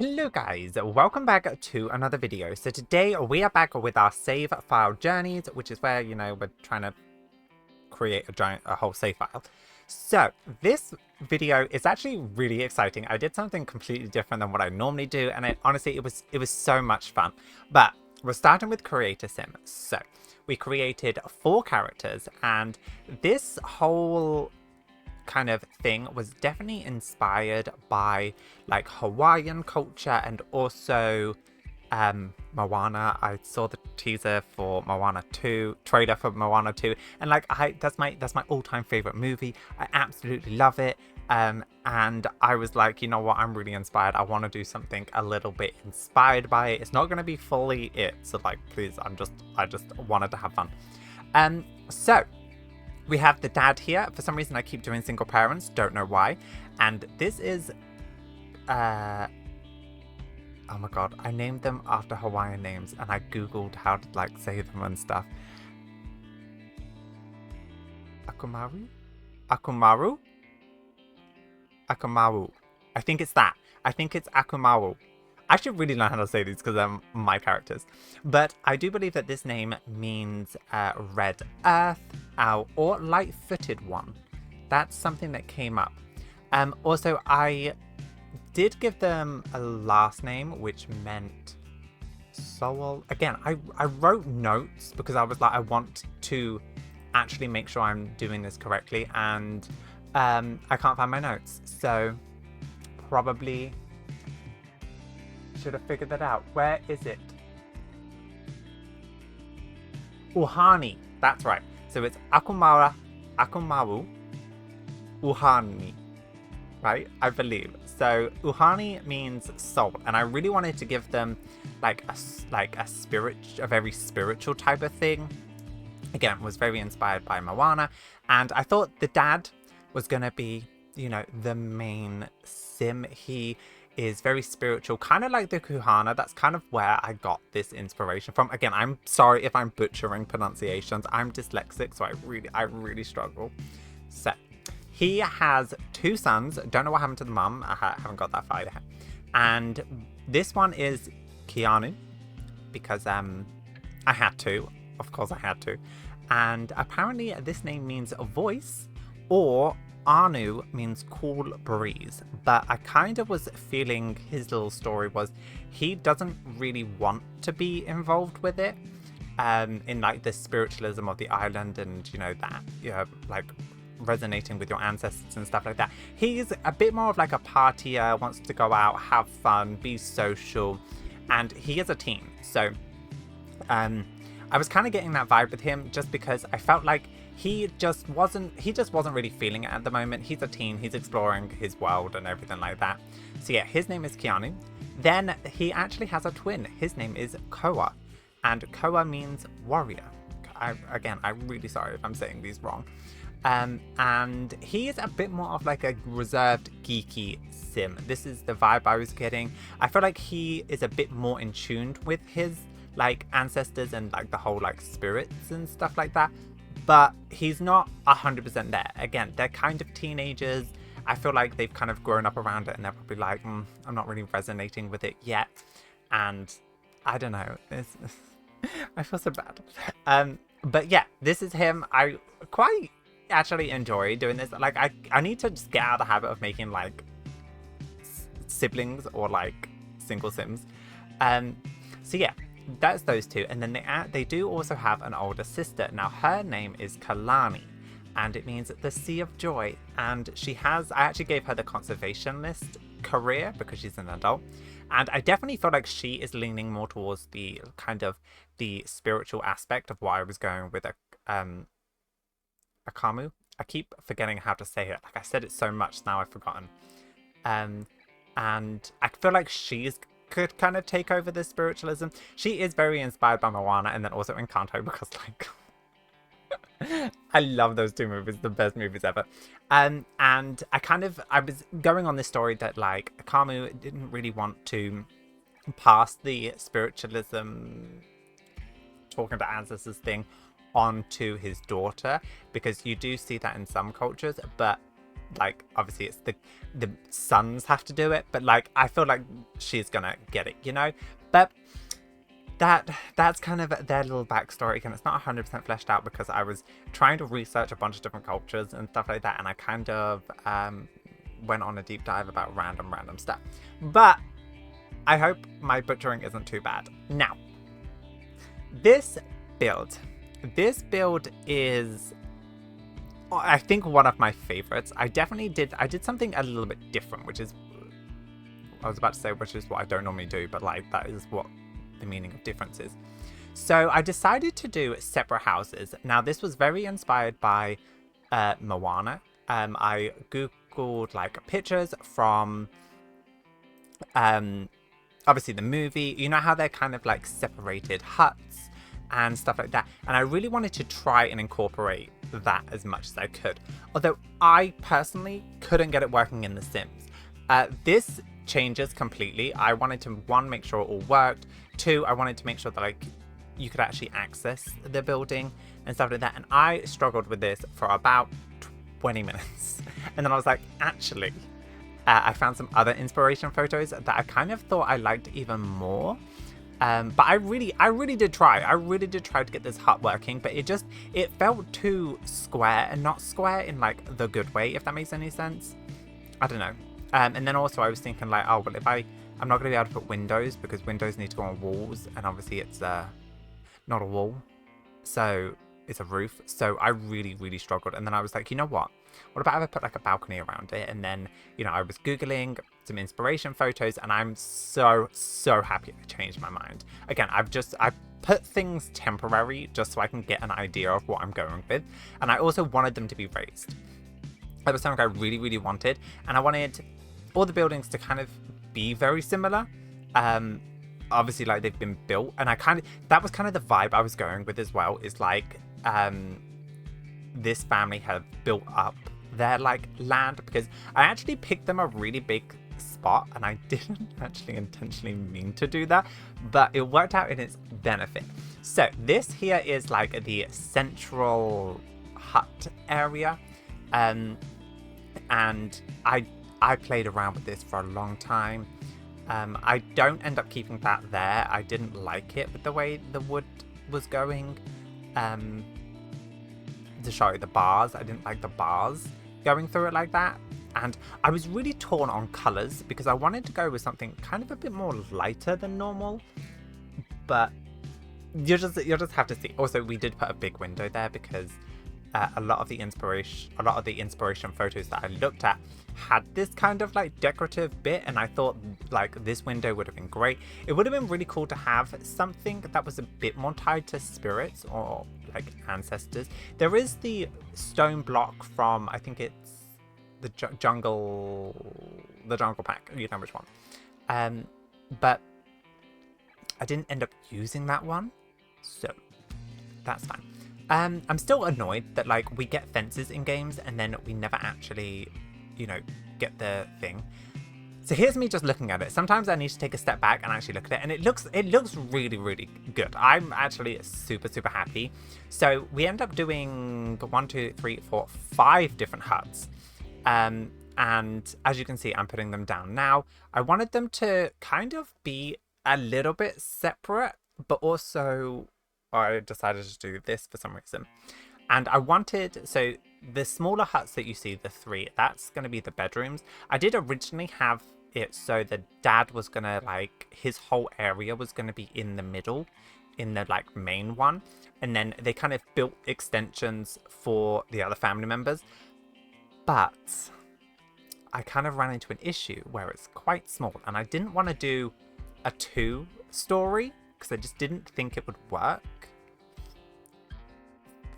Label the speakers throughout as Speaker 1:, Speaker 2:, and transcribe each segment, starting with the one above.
Speaker 1: Hello guys, welcome back to another video. So today we are back with our save file journeys, which is where, we're trying to create a whole save file. So this video is actually really exciting. I did something completely different than what I normally do, and honestly, it was so much fun. But we're starting with Creator Sim. So we created 4 characters, and this whole kind of thing was definitely inspired by like Hawaiian culture and also Moana. I saw the teaser for Moana 2, trailer for Moana 2, and like that's my all-time favorite movie. I absolutely love it. And I was like, you know what, I'm really inspired. I want to do something a little bit inspired by it. It's not going to be fully it, so like please, I just wanted to have fun. So we have the dad here. For some reason I keep doing single parents, don't know why. And this is oh my god, I named them after Hawaiian names and I googled how to like say them and stuff. Akumaru? Akumaru? Akumaru. I think it's that. I think it's Akumaru. I should really learn how to say these because they're my characters. But I do believe that this name means red earth or light-footed one. That's something that came up. Also, I did give them a last name, which meant Soul. Again, I wrote notes because I was like, I want to actually make sure I'm doing this correctly. And I can't find my notes. So probably should have figured that out. Where is it? Uhani. That's right. So it's Akumaru, Uhani. Right? I believe. So Uhani means soul, and I really wanted to give them like a spirit, a very spiritual type of thing. Again, was very inspired by Moana, and I thought the dad was gonna be, the main sim. He is very spiritual, kind of like the Kuhana. That's kind of where I got this inspiration from. Again, I'm sorry if I'm butchering pronunciations. I'm dyslexic, so I really struggle. So he has 2 sons. Don't know what happened to the mum. I haven't got that far yet. And this one is Keanu because I had to. Of course I had to. And apparently this name means a voice, or Anu means cool breeze. But I kind of was feeling his little story was he doesn't really want to be involved with it in like the spiritualism of the island and that like resonating with your ancestors and stuff like that. He's a bit more of like a partier, wants to go out, have fun, be social, and he is a teen. So I was kind of getting that vibe with him just because I felt like he just wasn't really feeling it at the moment. He's a teen, he's exploring his world and everything like that. So yeah, his name is Keanu. Then he actually has a twin. His name is Koa, and Koa means warrior. I'm really sorry if I'm saying these wrong. And he is a bit more of like a reserved, geeky sim. This is the vibe I was getting. I feel like he is a bit more in tune with his like ancestors and like the whole like spirits and stuff like that, but he's not 100% there. Again, they're kind of teenagers. I feel like they've kind of grown up around it and they're probably like, I'm not really resonating with it yet. And I don't know, I feel so bad. But yeah, this is him. I quite actually enjoy doing this. Like I need to just get out of the habit of making like siblings or like single sims. So yeah, that's those 2, and then they do also have an older sister. Now her name is Kalani, and it means the Sea of Joy. And I actually gave her the conservationist career because she's an adult, and I definitely feel like she is leaning more towards the kind of the spiritual aspect of why I was going with Akamu. I keep forgetting how to say it. Like I said it so much now I've forgotten. And I feel like could kind of take over the spiritualism. She is very inspired by Moana and then also Encanto because like I love those 2 movies, the best movies ever. And I was going on this story that like Akamu didn't really want to pass the spiritualism talking to ancestors thing onto his daughter, because you do see that in some cultures, but like, obviously it's the sons have to do it, but like, I feel like she's gonna get it, you know? But that's kind of their little backstory. Again, it's not 100% fleshed out because I was trying to research a bunch of different cultures and stuff like that, and I kind of went on a deep dive about random stuff. But I hope my butchering isn't too bad. Now, this build is, I think, one of my favorites. I did something a little bit different, which is, I was about to say, which is what I don't normally do, but like, that is what the meaning of difference is. So I decided to do separate houses. Now, this was very inspired by Moana. I googled like pictures from obviously the movie. You know how they're kind of like separated huts and stuff like that, and I really wanted to try and incorporate that as much as I could, although I personally couldn't get it working in The Sims. This changes completely. I wanted to, one, make sure it all worked. Two, I wanted to make sure that like you could actually access the building and stuff like that, and I struggled with this for about 20 minutes and then I was like, actually, I found some other inspiration photos that I kind of thought I liked even more. But I really did try. I really did try to get this hut working, but it felt too square, and not square in like the good way, if that makes any sense. I don't know. And then also I was thinking like, oh, well, if I'm not going to be able to put windows because windows need to go on walls, and obviously it's not a wall, so it's a roof. So I really struggled. And then I was like, you know what about if I put like a balcony around it? And then, you know, I was Googling some inspiration photos, and I'm so happy I changed my mind. Again, I put things temporary just so I can get an idea of what I'm going with. And I also wanted them to be raised. That was something I really wanted. And I wanted all the buildings to kind of be very similar. Obviously, like, they've been built, and that was kind of the vibe I was going with as well, is like this family have built up their like land, because I actually picked them a really big spot, and I didn't actually intentionally mean to do that, but it worked out in its benefit. So this here is like the central hut area, and I played around with this for a long time. I don't end up keeping that there. I didn't like it with the way the wood was going. To show the bars, I didn't like the bars going through it like that. And I was really torn on colors because I wanted to go with something kind of a bit more lighter than normal. But you'll just have to see. Also, we did put a big window there because a lot of the inspiration photos that I looked at had this kind of like decorative bit, and I thought like this window would have been great. It would have been really cool to have something that was a bit more tied to spirits or like ancestors. There is the stone block from, I think it's the jungle pack, you know which one. But I didn't end up using that one, so that's fine. I'm still annoyed that like we get fences in games and then we never actually, you know, get the thing. So here's me just looking at it. Sometimes I need to take a step back and actually look at it, and it looks really good. I'm actually super happy. So we end up doing 1, 2, 3, 4, 5 different huts. And as you can see, I'm putting them down now. I wanted them to kind of be a little bit separate, but also I decided to do this for some reason. And I wanted, so the smaller huts that you see, the 3, that's going to be the bedrooms. I did originally have it so the dad was going to, like, his whole area was going to be in the middle, in the, like, main one. And then they kind of built extensions for the other family members. But I kind of ran into an issue where it's quite small. And I didn't want to do a 2-story because I just didn't think it would work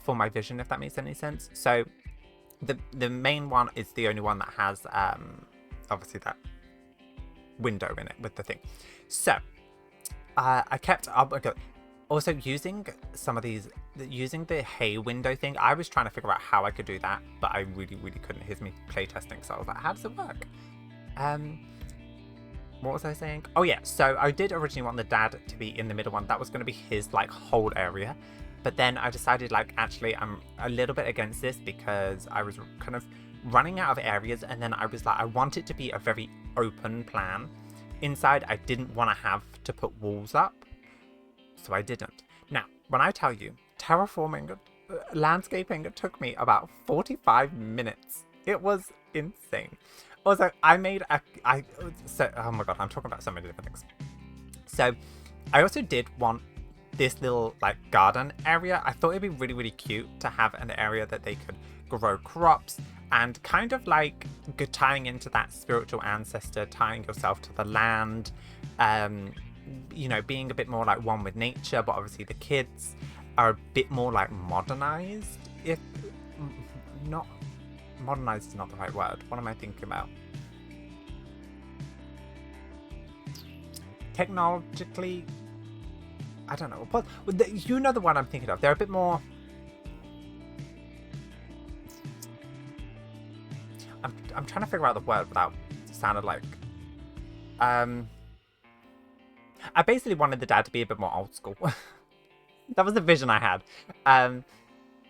Speaker 1: for my vision, if that makes any sense. So the main one is the only one that has obviously that window in it with the thing. So I kept up. Also, using some of these, using the hay window thing, I was trying to figure out how I could do that, but I really couldn't. Here's me playtesting, so I was like, how does it work? What was I saying? Oh yeah, so I did originally want the dad to be in the middle one. That was going to be his like whole area. But then I decided, like, actually I'm a little bit against this because I was kind of running out of areas, and then I was like, I want it to be a very open plan. Inside, I didn't want to have to put walls up, so I didn't. Now, when I tell you, terraforming, landscaping took me about 45 minutes. It was insane. Also, I made oh my god, I'm talking about so many different things. So, I also did want this little like garden area. I thought it'd be really, really cute to have an area that they could grow crops and kind of like tying into that spiritual ancestor, tying yourself to the land, you know, being a bit more like one with nature, but obviously the kids are a bit more like modernized. If not, modernized is not the right word. What am I thinking about? Technologically, I don't know. But you know the one I'm thinking of. They're a bit more. I'm trying to figure out the word without sounding like. I basically wanted the dad to be a bit more old school. That was the vision I had.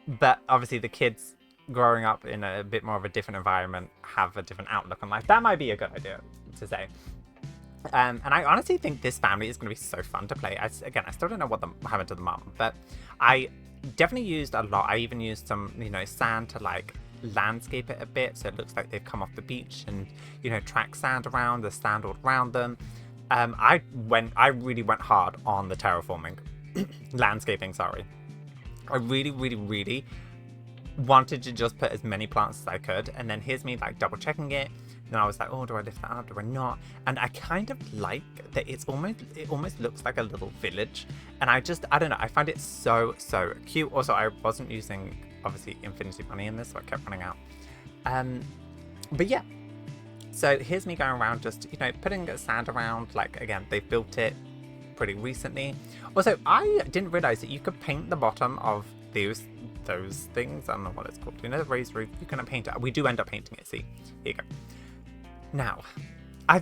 Speaker 1: But obviously the kids growing up in a bit more of a different environment have a different outlook on life. That might be a good idea to say. And I honestly think this family is going to be so fun to play. Again, I still don't know what happened to the mum, but I definitely used a lot. I even used some, you know, sand to like landscape it a bit, so it looks like they've come off the beach and, you know, track sand around. There's sand all around them. I really went hard on the terraforming, landscaping. Sorry, I really, really, really wanted to just put as many plants as I could, and then here's me like double checking it. And I was like, oh, do I lift that up? Do I not? And I kind of like that it almost looks like a little village. And I don't know. I find it so, so cute. Also, I wasn't using, obviously, infinity money in this, so I kept running out. But yeah. So here's me going around just, you know, putting sand around. Like, again, they've built it pretty recently. Also, I didn't realize that you could paint the bottom of those things. I don't know what it's called. You know, the raised roof? You can paint it. We do end up painting it. See? Here you go. Now,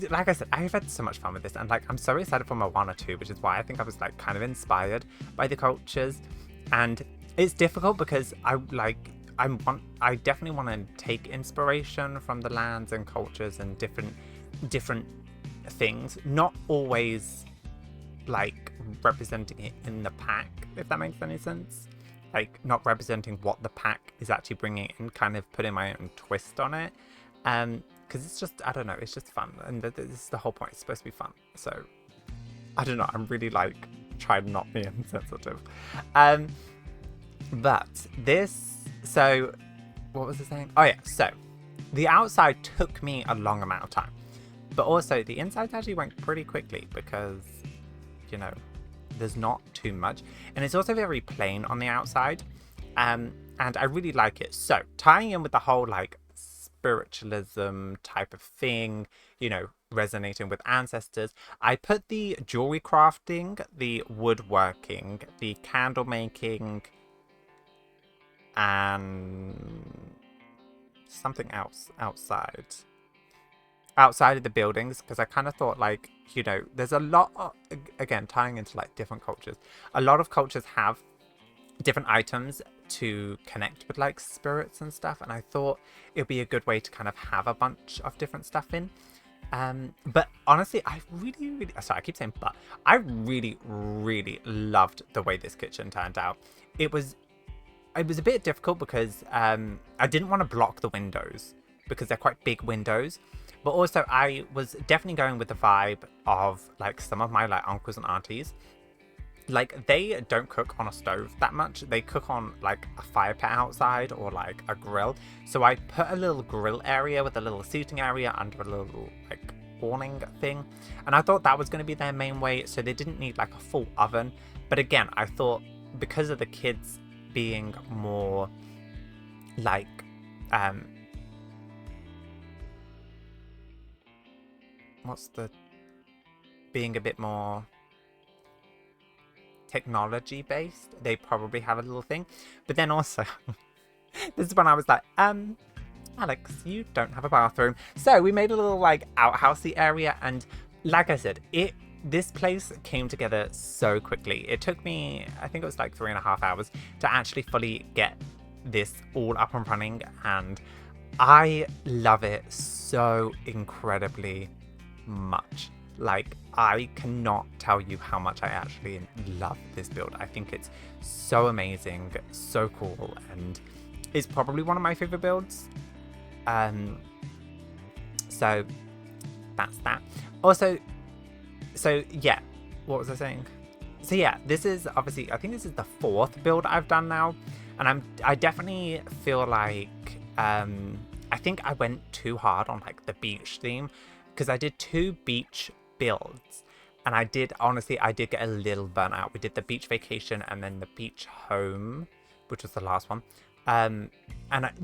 Speaker 1: like I said, I've had so much fun with this, and like I'm so excited for Moana 2, which is why I think I was like kind of inspired by the cultures. And it's difficult because I definitely want to take inspiration from the lands and cultures and different things, not always like representing it in the pack, if that makes any sense. Like not representing what the pack is actually bringing in, kind of putting my own twist on it. Because it's just, I don't know, it's just fun. And this is the whole point. It's supposed to be fun. So, I don't know. I'm really like trying to not be insensitive. But this, so, what was I saying? Oh yeah, so the outside took me a long amount of time. But also the inside actually went pretty quickly because, you know, there's not too much. And it's also very plain on the outside. And I really like it. So, tying in with the whole like spiritualism type of thing, you know, resonating with ancestors, I put the jewelry crafting, the woodworking, the candle making, and something else outside of the buildings, because I kind of thought like, you know, there's a lot of, again, tying into like different cultures, a lot of cultures have different items to connect with like spirits and stuff, and I thought it would be a good way to kind of have a bunch of different stuff in. But honestly, I really, sorry, I keep saying but, I really, really loved the way this kitchen turned out. It was a bit difficult because I didn't want to block the windows because they're quite big windows, but also I was definitely going with the vibe of like some of my like uncles and aunties. Like, they don't cook on a stove that much. They cook on, like, a fire pit outside or, like, a grill. So I put a little grill area with a little seating area under a little, like, awning thing. And I thought that was going to be their main way, so they didn't need, like, a full oven. But again, I thought because of the kids being more, like, being a bit more technology based, they probably have a little thing. But then also this is when I was like, Alex, you don't have a bathroom. So we made a little like outhousey area, and like I said, this place came together so quickly. It took me, I think it was like 3.5 hours to actually fully get this all up and running, and I love it so incredibly much. Like, I cannot tell you how much I actually love this build. I think it's so amazing, so cool, and it's probably one of my favorite builds. So that's that. Also, so yeah, what was I saying? So yeah, this is obviously, I think this is the 4th build I've done now, and I definitely feel like I think I went too hard on like the beach theme, because I did 2 beach builds, and I did get a little burnt out. We did the beach vacation and then the beach home, which was the last one. And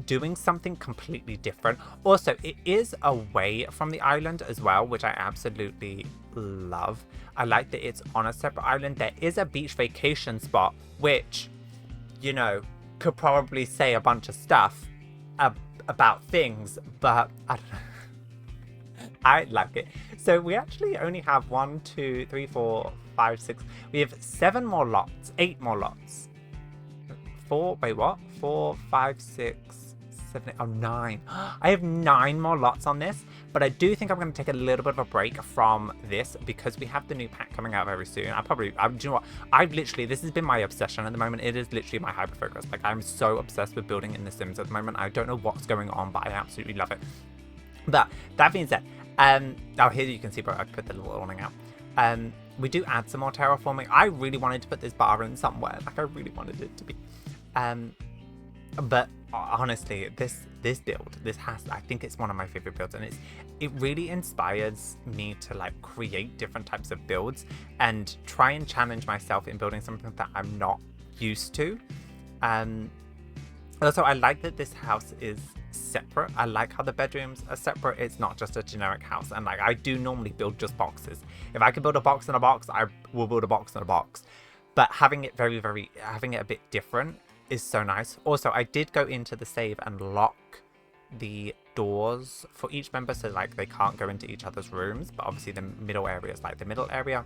Speaker 1: doing something completely different. Also, it is away from the island as well, which I absolutely love. I like that it's on a separate island. There is a beach vacation spot, which, you know, could probably say a bunch of stuff about things, but I don't know. I like it. So we actually only have 1, 2, 3, 4, 5, 6. We have 7 more lots, 8 more lots. 4, wait, what? 4, 5, 6, 7, 8, oh, 9. I have 9 more lots on this, but I do think I'm going to take a little bit of a break from this because we have the new pack coming out very soon. Do you know what? This has been my obsession at the moment. It is literally my hyper focus. Like, I'm so obsessed with building in The Sims at the moment. I don't know what's going on, but I absolutely love it. But that being said, oh, here you can see, bro, I put the little awning out. We do add some more terraforming. I really wanted to put this bar in somewhere. Like, I really wanted it to be. But honestly, this build, I think it's one of my favorite builds, and it really inspires me to like create different types of builds and try and challenge myself in building something that I'm not used to. Also, I like that this house is separate. I like how the bedrooms are separate. It's not just a generic house, and like I do normally build just boxes. If I could build a box in a box, I will build a box in a box. But having it having it a bit different is so nice. Also, I did go into the save and lock the doors for each member, so like they can't go into each other's rooms, but obviously the middle area is like the middle area.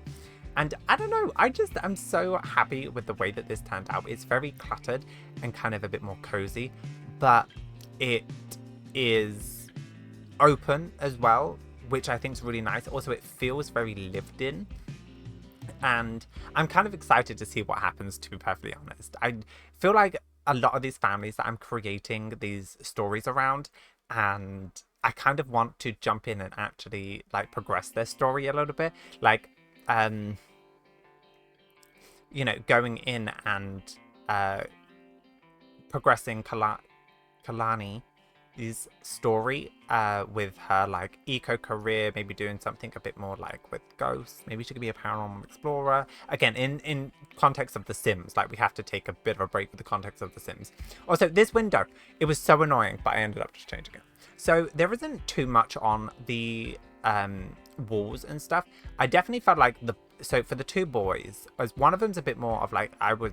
Speaker 1: And I don't know, I'm so happy with the way that this turned out. It's very cluttered and kind of a bit more cozy, but it is open as well, which I think is really nice. Also, it feels very lived in, and I'm kind of excited to see what happens, to be perfectly honest. I feel like a lot of these families that I'm creating these stories around, and I kind of want to jump in and actually like progress their story a little bit. Like, you know, going in and progressing Kalani's story with her like eco career, maybe doing something a bit more like with ghosts. Maybe she could be a paranormal explorer. Again, in context of The Sims, like we have to take a bit of a break with the context of The Sims. Also, this window, it was so annoying, but I ended up just changing it. So there isn't too much on the walls and stuff. I definitely felt like so for the 2 boys, as one of them's a bit more of like I was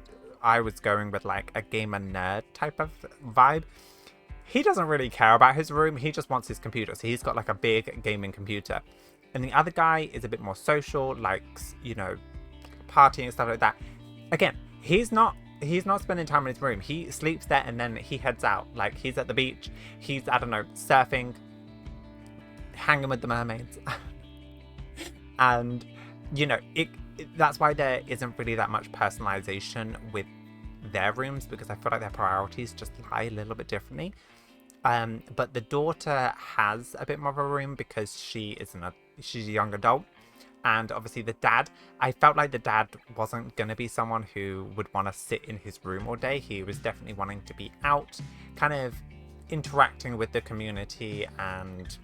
Speaker 1: going with like a gamer nerd type of vibe. He doesn't really care about his room. He just wants his computer. So he's got like a big gaming computer. And the other guy is a bit more social, likes, you know, partying and stuff like that. Again, he's not spending time in his room. He sleeps there and then he heads out. Like, he's at the beach. He's, I don't know, surfing, hanging with the mermaids. And, you know, that's why there isn't really that much personalization with their rooms, because I feel like their priorities just lie a little bit differently. But the daughter has a bit more of a room because she's a young adult. And obviously the dad, I felt like the dad wasn't going to be someone who would want to sit in his room all day. He was definitely wanting to be out, kind of interacting with the community and,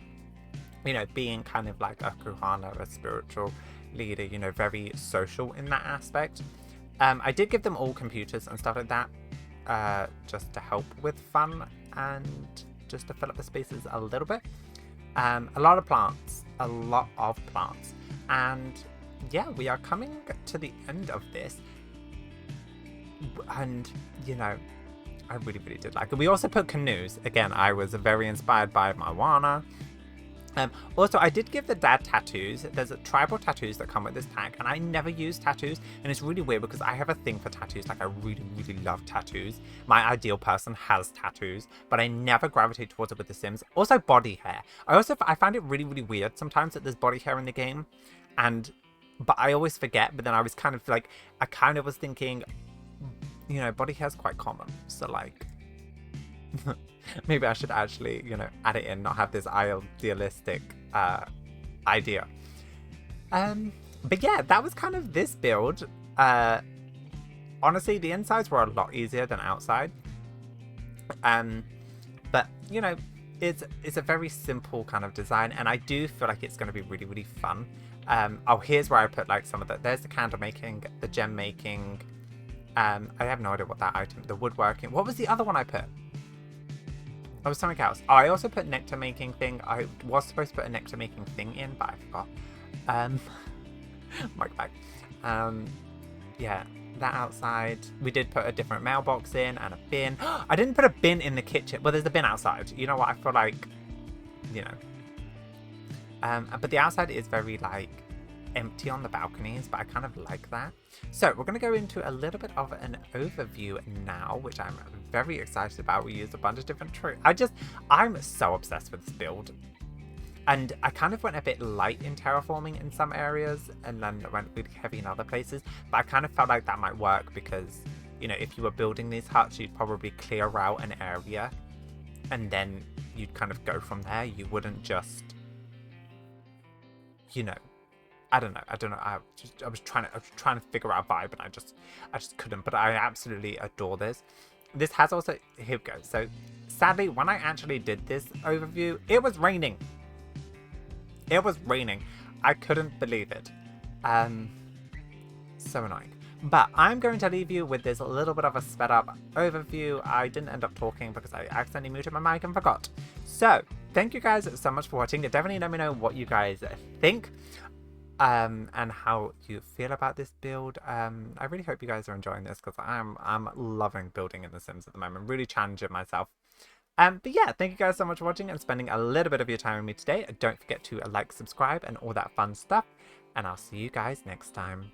Speaker 1: you know, being kind of like a Kuhana, a spiritual leader, you know, very social in that aspect. I did give them all computers and stuff like that, just to help with fun and just to fill up the spaces a little bit. A lot of plants. And yeah, we are coming to the end of this. And, you know, I really, really did like it. We also put canoes. Again, I was very inspired by Moana. Also, I did give the dad tattoos. There's a tribal tattoos that come with this tag, and I never use tattoos, and it's really weird because I have a thing for tattoos. Like, I really, really love tattoos. My ideal person has tattoos, but I never gravitate towards it with The Sims. Also, body hair. I find it really, really weird sometimes that there's body hair in the game, but I always forget. But then I was kind of like, I kind of was thinking, you know, body hair is quite common, so like. Maybe I should actually, you know, add it in, not have this idealistic idea. But yeah, that was kind of this build. Honestly, the insides were a lot easier than outside. But you know, it's a very simple kind of design, and I do feel like it's going to be really, really fun. Oh, here's where I put like some of the. There's the candle making, the gem making. I have no idea what that item. The woodworking. What was the other one I put? Oh, something else. Oh, I also put nectar making thing. I was supposed to put a nectar making thing in, but I forgot. Mark back. Yeah, that outside. We did put a different mailbox in and a bin. I didn't put a bin in the kitchen. Well, there's a bin outside. You know what? I feel like, you know. But the outside is very like empty on the balconies, but I kind of like that. So we're going to go into a little bit of an overview now, which I'm very excited about. We used a bunch of different tricks. I'm so obsessed with this build. And I kind of went a bit light in terraforming in some areas, and then went really heavy in other places. But I kind of felt like that might work because, you know, if you were building these huts, you'd probably clear out an area, and then you'd kind of go from there. You wouldn't just, you know, I don't know. I was trying to figure out a vibe, and I just couldn't. But I absolutely adore this. This has also, here we go. So sadly, when I actually did this overview, it was raining. It was raining. I couldn't believe it. So annoying. But I'm going to leave you with this little bit of a sped up overview. I didn't end up talking because I accidentally muted my mic and forgot. So thank you guys so much for watching. Definitely let me know what you guys think. And how you feel about this build. I really hope you guys are enjoying this because I'm loving building in The Sims at the moment. Really challenging myself. But yeah, thank you guys so much for watching and spending a little bit of your time with me today. Don't forget to like, subscribe, and all that fun stuff. And I'll see you guys next time.